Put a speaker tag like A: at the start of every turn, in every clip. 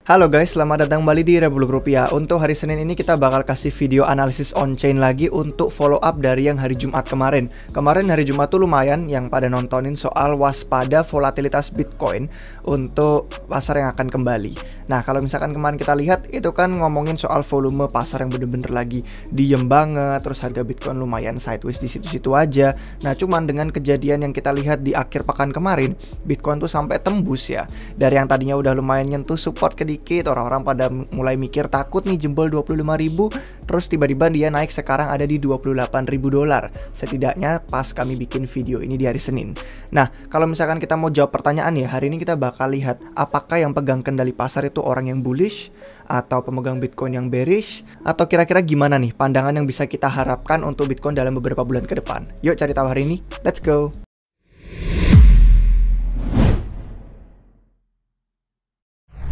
A: Halo guys, selamat datang kembali di Republik Rupiah. Untuk hari Senin ini kita bakal kasih video analisis on-chain lagi untuk follow up dari yang hari Jumat kemarin. Kemarin hari Jumat tuh lumayan yang pada nontonin soal waspada volatilitas Bitcoin untuk pasar yang akan kembali. Nah, kalau misalkan kemarin kita lihat itu kan ngomongin soal volume pasar yang bener-bener lagi diem banget, terus harga Bitcoin lumayan sideways di situ-situ aja. Nah, cuman dengan kejadian yang kita lihat di akhir pekan kemarin, Bitcoin tuh sampai tembus ya. Dari yang tadinya udah lumayan nyentuh support sedikit, orang-orang pada mulai mikir takut nih jebol 25.000, terus tiba-tiba dia naik sekarang ada di 28.000 dolar. Setidaknya pas kami bikin video ini di hari Senin. Nah, kalau misalkan kita mau jawab pertanyaan ya, hari ini kita bakal lihat apakah yang pegang kendali pasar itu orang yang bullish atau pemegang Bitcoin yang bearish, atau kira-kira gimana nih pandangan yang bisa kita harapkan untuk Bitcoin dalam beberapa bulan ke depan. Yuk cari tahu hari ini, let's go!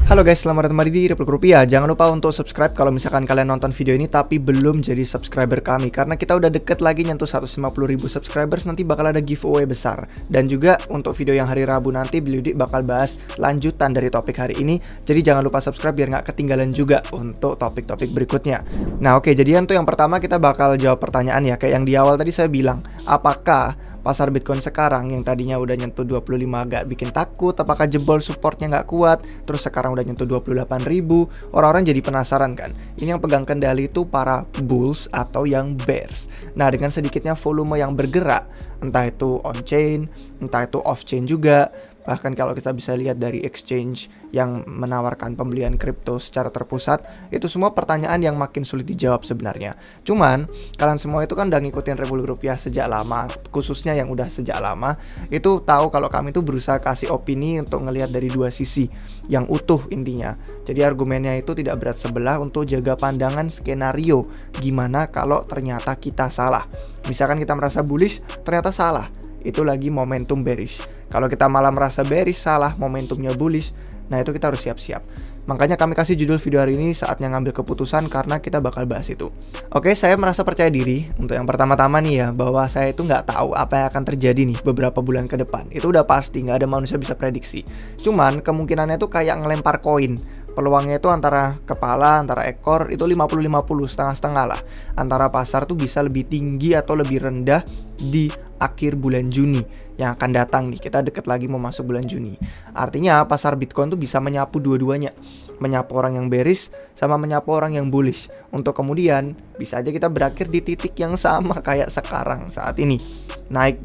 A: Halo guys, selamat datang kembali di Republik Rupiah. Jangan lupa untuk subscribe kalau misalkan kalian nonton video ini tapi belum jadi subscriber kami, karena kita udah deket lagi nyentuh 150.000 subscribers, nanti bakal ada giveaway besar. Dan juga untuk video yang hari Rabu nanti Beliudik bakal bahas lanjutan dari topik hari ini. Jadi jangan lupa subscribe biar nggak ketinggalan juga untuk topik-topik berikutnya. Nah oke, jadi untuk yang pertama kita bakal jawab pertanyaan ya. Kayak yang di awal tadi saya bilang, apakah pasar Bitcoin sekarang yang tadinya udah nyentuh 25 agak bikin takut, apakah jebol supportnya nggak kuat, terus sekarang udah nyentuh 28.000, orang-orang jadi penasaran kan. Ini yang pegang kendali itu para bulls atau yang bears. Nah, dengan sedikitnya volume yang bergerak, entah itu on-chain, entah itu off-chain juga, bahkan kalau kita bisa lihat dari exchange yang menawarkan pembelian kripto secara terpusat, itu semua pertanyaan yang makin sulit dijawab sebenarnya. Cuman, kalian semua itu kan udah ngikutin Republik Rupiah sejak lama, khususnya yang udah sejak lama, itu tahu kalau kami itu berusaha kasih opini untuk ngelihat dari dua sisi yang utuh intinya. Jadi argumennya itu tidak berat sebelah untuk jaga pandangan skenario gimana kalau ternyata kita salah. Misalkan kita merasa bullish, ternyata salah. Itu lagi momentum bearish. Kalau kita malah merasa bearish, salah, momentumnya bullish, nah itu kita harus siap-siap. Makanya kami kasih judul video hari ini saatnya ngambil keputusan, karena kita bakal bahas itu. Oke, saya merasa percaya diri untuk yang pertama-tama nih ya, bahwa saya itu nggak tahu apa yang akan terjadi nih beberapa bulan ke depan. Itu udah pasti, nggak ada manusia bisa prediksi. Cuman kemungkinannya tuh kayak ngelempar koin. Peluangnya itu antara kepala, antara ekor, itu 50-50, setengah-setengah lah. Antara pasar tuh bisa lebih tinggi atau lebih rendah di akhir bulan Juni yang akan datang nih. Kita deket lagi mau masuk bulan Juni. Artinya pasar Bitcoin tuh bisa menyapu dua-duanya. Menyapu orang yang bearish sama menyapu orang yang bullish. Untuk kemudian bisa aja kita berakhir di titik yang sama kayak sekarang saat ini. Naik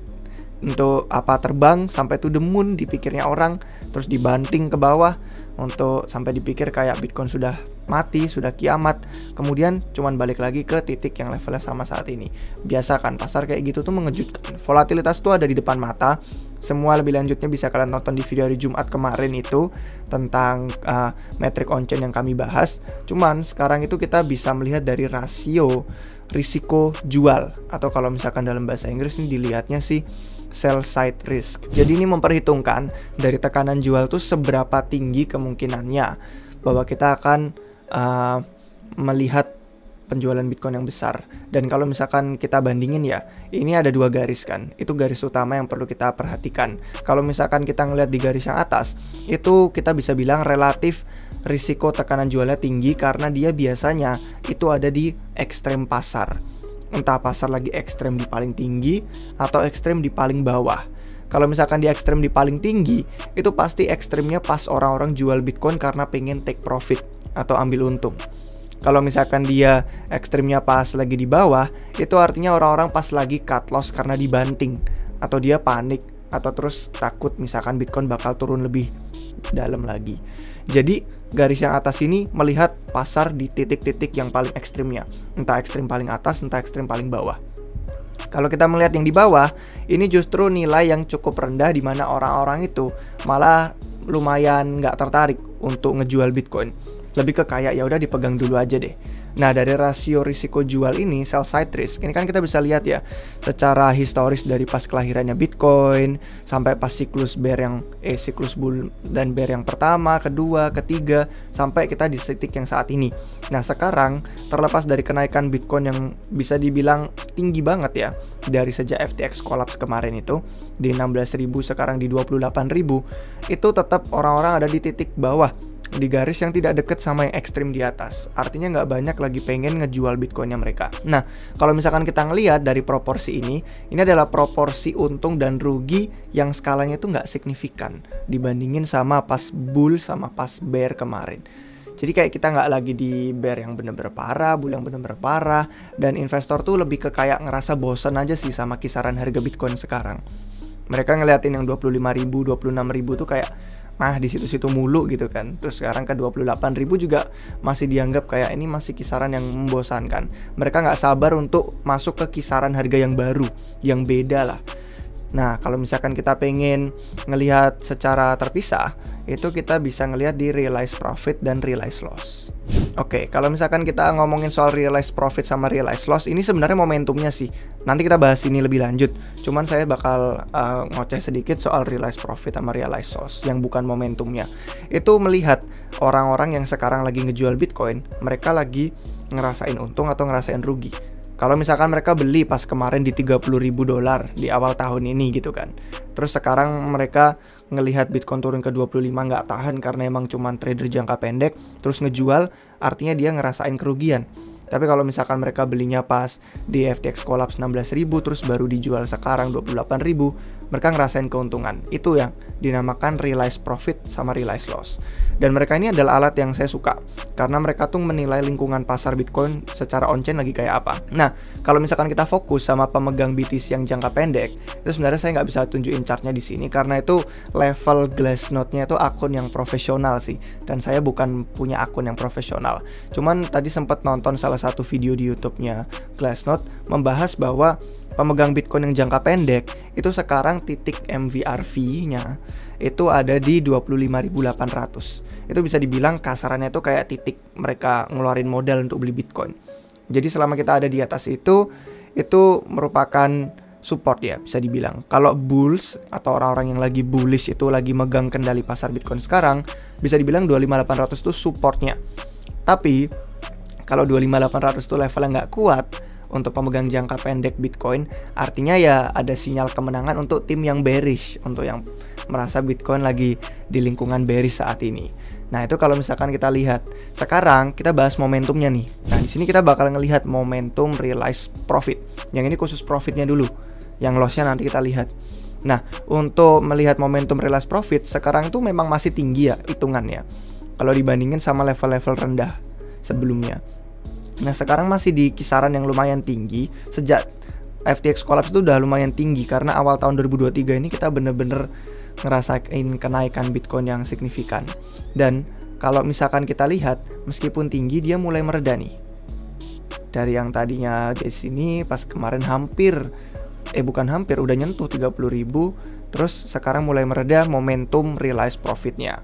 A: untuk terbang sampai to the moon dipikirnya orang, terus dibanting ke bawah untuk sampai dipikir kayak Bitcoin sudah mati, sudah kiamat, kemudian cuman balik lagi ke titik yang levelnya sama saat ini. Biasa kan pasar kayak gitu tuh mengejutkan. Volatilitas tuh ada di depan mata. Semua lebih lanjutnya bisa kalian tonton di video hari Jumat kemarin itu tentang metrik on-chain yang kami bahas. Cuman sekarang itu kita bisa melihat dari rasio risiko jual, atau kalau misalkan dalam bahasa Inggris ini dilihatnya sih sell side risk. Jadi ini memperhitungkan dari tekanan jual tuh seberapa tinggi kemungkinannya bahwa kita akan melihat penjualan Bitcoin yang besar. Dan kalau misalkan kita bandingin ya, ini ada dua garis kan. Itu garis utama yang perlu kita perhatikan. Kalau misalkan kita ngeliat di garis yang atas, itu kita bisa bilang relatif risiko tekanan jualnya tinggi karena dia biasanya itu ada di ekstrem pasar. Entah pasar lagi ekstrem di paling tinggi atau ekstrem di paling bawah. Kalau misalkan di ekstrem di paling tinggi, itu pasti ekstremnya pas orang-orang jual Bitcoin karena pengen take profit atau ambil untung. Kalau misalkan dia ekstremnya pas lagi di bawah, itu artinya orang-orang pas lagi cut loss karena dibanting, atau dia panik, atau terus takut misalkan Bitcoin bakal turun lebih dalam lagi. Jadi garis yang atas ini melihat pasar di titik-titik yang paling ekstrimnya, entah ekstrim paling atas, entah ekstrim paling bawah. Kalau kita melihat yang di bawah, ini justru nilai yang cukup rendah di mana orang-orang itu malah lumayan nggak tertarik untuk ngejual Bitcoin. Lebih ke kayak ya udah dipegang dulu aja deh. Nah, dari rasio risiko jual ini, sell side risk, ini kan kita bisa lihat ya secara historis dari pas kelahirannya Bitcoin sampai pas siklus bear siklus bull dan bear yang pertama, kedua, ketiga, sampai kita di titik yang saat ini. Nah, sekarang terlepas dari kenaikan Bitcoin yang bisa dibilang tinggi banget ya, dari sejak FTX collapse kemarin itu di 16.000 sekarang di 28.000, itu tetap orang-orang ada di titik bawah. di garis yang tidak deket sama yang ekstrim di atas. Artinya nggak banyak lagi pengen ngejual Bitcoinnya mereka. Nah, kalau misalkan kita ngelihat dari proporsi ini adalah proporsi untung dan rugi yang skalanya itu nggak signifikan dibandingin sama pas bull sama pas bear kemarin. Jadi kayak kita nggak lagi di bear yang bener-bener parah, bull yang bener-bener parah, dan investor tuh lebih ke kayak ngerasa bosen aja sih sama kisaran harga Bitcoin sekarang. Mereka ngeliatin yang 25.000, 26.000 tuh kayak di situ-situ mulu gitu kan. Terus sekarang ke 28.000 juga masih dianggap kayak ini masih kisaran yang membosankan. Mereka nggak sabar untuk masuk ke kisaran harga yang baru, yang beda lah. Nah, kalau misalkan kita pengen ngelihat secara terpisah, itu kita bisa ngelihat di realized profit dan realized loss. Oke, kalau misalkan kita ngomongin soal realized profit sama realized loss, ini sebenarnya momentumnya sih. Nanti kita bahas ini lebih lanjut. Cuman saya bakal ngoceh sedikit soal realized profit sama realized loss yang bukan momentumnya. Itu melihat orang-orang yang sekarang lagi ngejual Bitcoin, mereka lagi ngerasain untung atau ngerasain rugi. Kalau misalkan mereka beli pas kemarin di $30.000 di awal tahun ini gitu kan. Terus sekarang mereka ngelihat Bitcoin turun ke 25 nggak tahan karena emang cuman trader jangka pendek, terus ngejual, artinya dia ngerasain kerugian. Tapi kalau misalkan mereka belinya pas di FTX collapse 16.000 terus baru dijual sekarang 28.000, mereka ngerasain keuntungan. Itu yang dinamakan realized profit sama realized loss. Dan mereka ini adalah alat yang saya suka karena mereka tuh menilai lingkungan pasar Bitcoin secara on-chain lagi kayak apa. Nah, kalau misalkan kita fokus sama pemegang BTC yang jangka pendek, itu sebenarnya saya nggak bisa tunjukin chartnya di sini karena itu level Glassnode-nya itu akun yang profesional sih, dan saya bukan punya akun yang profesional. Cuman tadi sempat nonton salah satu video di YouTube-nya Glassnode membahas bahwa pemegang Bitcoin yang jangka pendek itu sekarang titik MVRV-nya itu ada di 25.800. Itu bisa dibilang kasarannya itu kayak titik mereka ngeluarin modal untuk beli Bitcoin. Jadi selama kita ada di atas itu merupakan support ya, bisa dibilang. Kalau bulls atau orang-orang yang lagi bullish itu lagi megang kendali pasar Bitcoin sekarang, bisa dibilang 25.800 itu supportnya. Tapi kalau 25.800 itu levelnya nggak kuat untuk pemegang jangka pendek Bitcoin, artinya ya ada sinyal kemenangan untuk tim yang bearish, untuk yang merasa Bitcoin lagi di lingkungan bearish saat ini. Nah, itu kalau misalkan kita lihat. Sekarang kita bahas momentumnya nih. Nah, di sini kita bakal ngelihat momentum realized profit. Yang ini khusus profitnya dulu. Yang lossnya nanti kita lihat. Nah, untuk melihat momentum realized profit sekarang itu memang masih tinggi ya hitungannya, kalau dibandingin sama level-level rendah sebelumnya. Nah, sekarang masih di kisaran yang lumayan tinggi. Sejak FTX collapse itu udah lumayan tinggi karena awal tahun 2023 ini kita bener-bener ngerasain kenaikan Bitcoin yang signifikan. Dan kalau misalkan kita lihat, meskipun tinggi dia mulai mereda nih. Dari yang tadinya di sini pas kemarin udah nyentuh 30.000, terus sekarang mulai mereda momentum realized profitnya.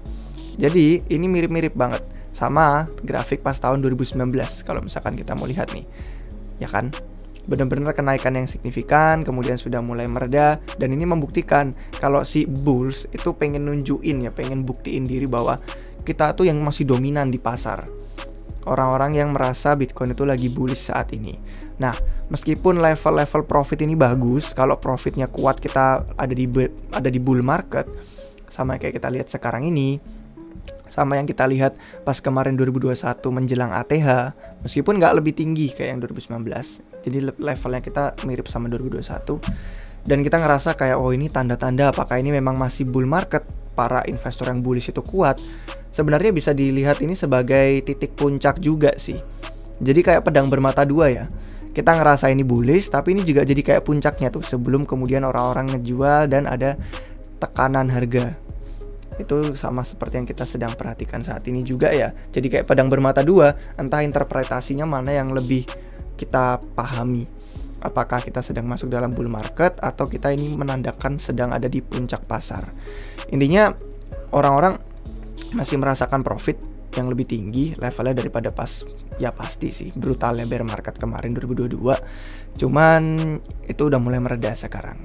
A: Jadi ini mirip-mirip banget sama grafik pas tahun 2019 kalau misalkan kita mau lihat nih. Ya kan? Benar-benar kenaikan yang signifikan, kemudian sudah mulai mereda, dan ini membuktikan kalau si bulls itu pengen pengen buktiin diri bahwa kita tuh yang masih dominan di pasar. Orang-orang yang merasa Bitcoin itu lagi bullish saat ini. Nah, meskipun level-level profit ini bagus, kalau profitnya kuat kita ada di bull market, sama kayak kita lihat sekarang ini, sama yang kita lihat pas kemarin 2021 menjelang ATH, meskipun nggak lebih tinggi kayak yang 2019, jadi levelnya kita mirip sama 2021, dan kita ngerasa kayak ini tanda-tanda apakah ini memang masih bull market, para investor yang bullish itu kuat. Sebenarnya bisa dilihat ini sebagai titik puncak juga sih. Jadi kayak pedang bermata dua ya. Kita ngerasa ini bullish, tapi ini juga jadi kayak puncaknya tuh sebelum kemudian orang-orang ngejual dan ada tekanan harga. Itu sama seperti yang kita sedang perhatikan saat ini juga ya. Jadi kayak pedang bermata dua, entah interpretasinya mana yang lebih kita pahami. Apakah kita sedang masuk dalam bull market atau kita ini menandakan sedang ada di puncak pasar. Intinya orang-orang masih merasakan profit yang lebih tinggi levelnya daripada pas, ya pasti sih, brutalnya bear market kemarin 2022. Cuman itu udah mulai mereda sekarang.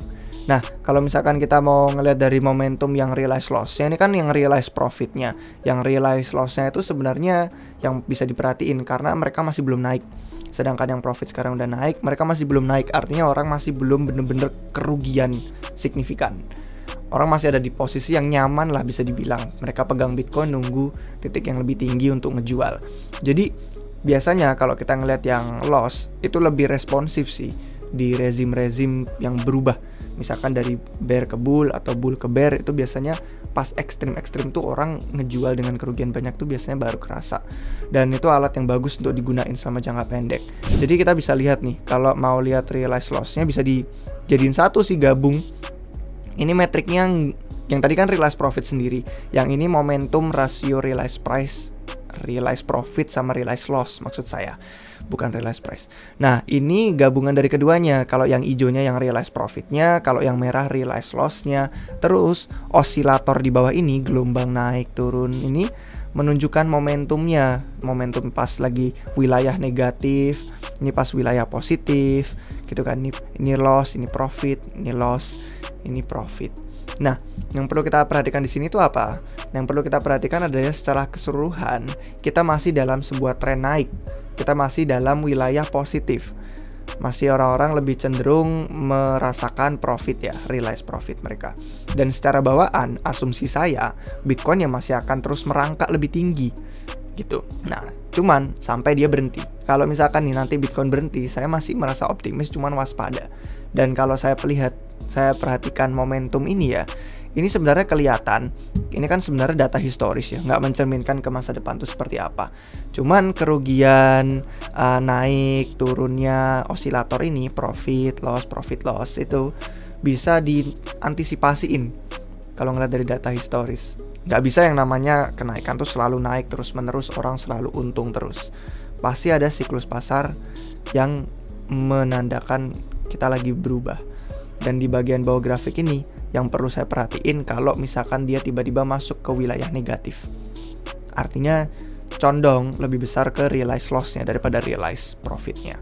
A: Nah, kalau misalkan kita mau ngelihat dari momentum yang realized loss-nya, ini kan yang realized profit-nya. Yang realized loss-nya itu sebenarnya yang bisa diperhatiin karena mereka masih belum naik. Sedangkan yang profit sekarang udah naik, mereka masih belum naik. Artinya orang masih belum bener-bener kerugian signifikan. Orang masih ada di posisi yang nyaman lah bisa dibilang. Mereka pegang Bitcoin nunggu titik yang lebih tinggi untuk ngejual. Jadi biasanya kalau kita ngelihat yang loss itu lebih responsif sih di rezim-rezim yang berubah. Misalkan dari bear ke bull atau bull ke bear, itu biasanya pas ekstrim-ekstrim tuh orang ngejual dengan kerugian banyak tuh biasanya baru kerasa. Dan itu alat yang bagus untuk digunain selama jangka pendek. Jadi kita bisa lihat nih, kalau mau lihat realized loss-nya bisa dijadiin satu sih, gabung. Ini metriknya yang tadi kan realized profit sendiri, yang ini momentum rasio realized price, realized profit sama realized loss maksud saya, bukan realized price. Nah ini gabungan dari keduanya. Kalau yang hijaunya yang realized profitnya, kalau yang merah realized lossnya. Terus osilator di bawah ini, gelombang naik turun ini menunjukkan momentumnya. Momentum pas lagi wilayah negatif, ini pas wilayah positif gitu kan. Ini loss, ini profit, ini loss, ini profit. Nah, yang perlu kita perhatikan di sini itu apa? Yang perlu kita perhatikan adalah secara keseluruhan kita masih dalam sebuah tren naik. Kita masih dalam wilayah positif. Masih orang-orang lebih cenderung merasakan profit ya, realized profit mereka. Dan secara bawaan, asumsi saya Bitcoin ya masih akan terus merangkak lebih tinggi gitu. Nah, cuman sampai dia berhenti. Kalau misalkan nih nanti Bitcoin berhenti, saya masih merasa optimis, cuman waspada. Dan kalau saya perhatikan momentum ini ya, ini sebenarnya kelihatan, ini kan sebenarnya data historis ya, nggak mencerminkan ke masa depan tuh seperti apa. Cuman kerugian, naik turunnya osilator ini, profit loss itu bisa diantisipasiin kalau ngeliat dari data historis. Nggak bisa yang namanya kenaikan tuh selalu naik terus menerus, orang selalu untung terus. Pasti ada siklus pasar yang menandakan kita lagi berubah. Dan di bagian bawah grafik ini yang perlu saya perhatiin kalau misalkan dia tiba-tiba masuk ke wilayah negatif. Artinya condong lebih besar ke realized loss-nya daripada realized profit-nya.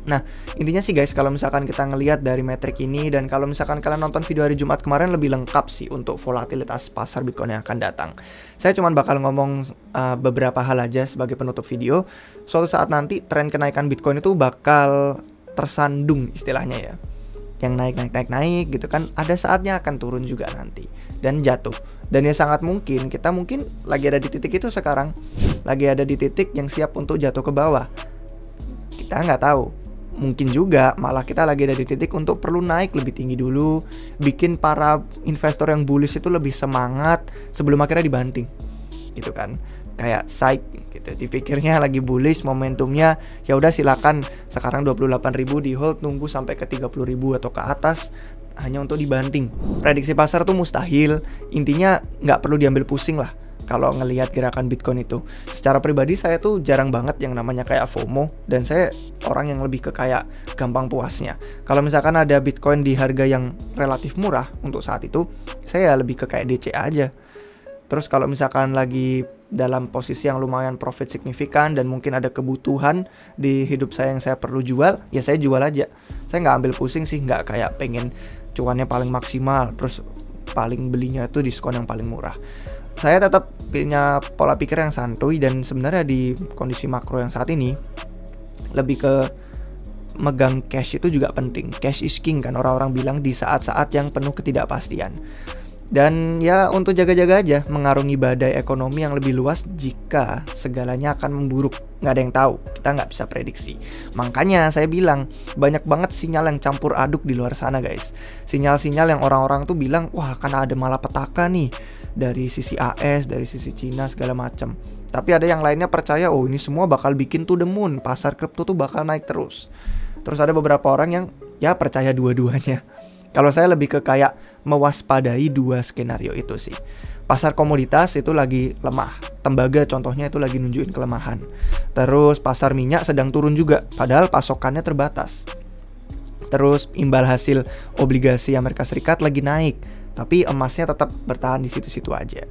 A: Nah, intinya sih guys, kalau misalkan kita ngelihat dari metrik ini, dan kalau misalkan kalian nonton video hari Jumat kemarin lebih lengkap sih untuk volatilitas pasar Bitcoin yang akan datang. Saya cuma bakal ngomong beberapa hal aja sebagai penutup video. Suatu saat nanti tren kenaikan Bitcoin itu bakal tersandung istilahnya ya. Yang naik gitu kan, ada saatnya akan turun juga nanti dan jatuh. Dan ya sangat mungkin kita lagi ada di titik itu sekarang, lagi ada di titik yang siap untuk jatuh ke bawah. Kita nggak tahu, mungkin juga malah kita lagi ada di titik untuk perlu naik lebih tinggi dulu, bikin para investor yang bullish itu lebih semangat sebelum akhirnya dibanting gitu kan. Kayak psych gitu, dipikirnya lagi bullish, momentumnya ya udah silakan sekarang 28.000 di hold, nunggu sampai ke 30.000 atau ke atas hanya untuk dibanting. Prediksi pasar tuh mustahil, intinya nggak perlu diambil pusing lah kalau ngelihat gerakan Bitcoin itu. Secara pribadi saya tuh jarang banget yang namanya kayak FOMO, dan saya orang yang lebih ke kayak gampang puasnya. Kalau misalkan ada Bitcoin di harga yang relatif murah untuk saat itu, saya lebih ke kayak DC aja. Terus kalau misalkan lagi dalam posisi yang lumayan profit signifikan dan mungkin ada kebutuhan di hidup saya yang saya perlu jual, ya saya jual aja. Saya nggak ambil pusing sih, nggak kayak pengen cuannya paling maksimal, terus paling belinya itu diskon yang paling murah. Saya tetap punya pola pikir yang santuy, dan sebenarnya di kondisi makro yang saat ini lebih ke megang cash itu juga penting. Cash is king kan orang-orang bilang di saat-saat yang penuh ketidakpastian. Dan ya untuk jaga-jaga aja mengarungi badai ekonomi yang lebih luas jika segalanya akan memburuk. Nggak ada yang tahu, kita nggak bisa prediksi. Makanya saya bilang banyak banget sinyal yang campur aduk di luar sana guys. Sinyal-sinyal yang orang-orang tuh bilang, wah kan ada malapetaka nih dari sisi AS, dari sisi Cina segala macam. Tapi ada yang lainnya percaya, oh ini semua bakal bikin to the moon, pasar kripto tuh bakal naik terus. Terus ada beberapa orang yang ya percaya dua-duanya. Kalau saya lebih ke kayak mewaspadai dua skenario itu sih. Pasar komoditas itu lagi lemah. Tembaga contohnya itu lagi nunjukin kelemahan. Terus pasar minyak sedang turun juga, padahal pasokannya terbatas. Terus imbal hasil obligasi Amerika Serikat lagi naik, tapi emasnya tetap bertahan di situ-situ aja.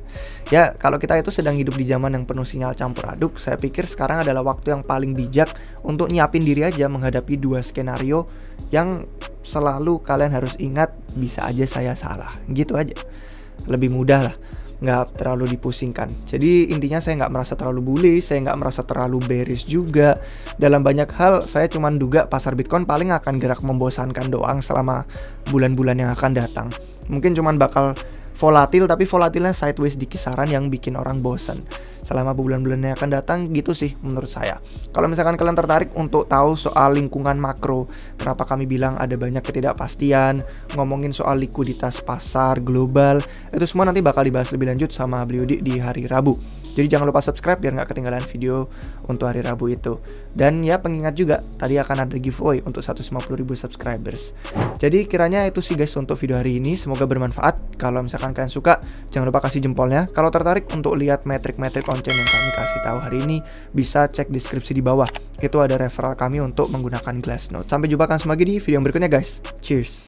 A: Ya, kalau kita itu sedang hidup di zaman yang penuh sinyal campur aduk, saya pikir sekarang adalah waktu yang paling bijak untuk nyiapin diri aja menghadapi dua skenario yang selalu kalian harus ingat, bisa aja saya salah. Gitu aja. Lebih mudah lah. nggak terlalu dipusingkan. Jadi intinya saya nggak merasa terlalu bullish, saya nggak merasa terlalu bearish juga. Dalam banyak hal saya cuman duga pasar Bitcoin paling akan gerak membosankan doang selama bulan-bulan yang akan datang. Mungkin cuman bakal volatil, tapi volatilnya sideways di kisaran yang bikin orang bosan selama bulan-bulan yang akan datang gitu sih menurut saya. Kalau misalkan kalian tertarik untuk tahu soal lingkungan makro, kenapa kami bilang ada banyak ketidakpastian, ngomongin soal likuiditas pasar global, itu semua nanti bakal dibahas lebih lanjut sama beliau di hari Rabu. Jadi jangan lupa subscribe biar nggak ketinggalan video untuk hari Rabu itu. Dan ya pengingat juga, tadi akan ada giveaway untuk 150.000 subscribers. Jadi kiranya itu sih guys untuk video hari ini, semoga bermanfaat. Kalau misalkan kalian suka, jangan lupa kasih jempolnya. Kalau tertarik untuk lihat metrik-metrik on-chain yang kami kasih tahu hari ini, bisa cek deskripsi di bawah. Itu ada referral kami untuk menggunakan Glassnode. Sampai jumpa kan semua di video yang berikutnya guys. Cheers!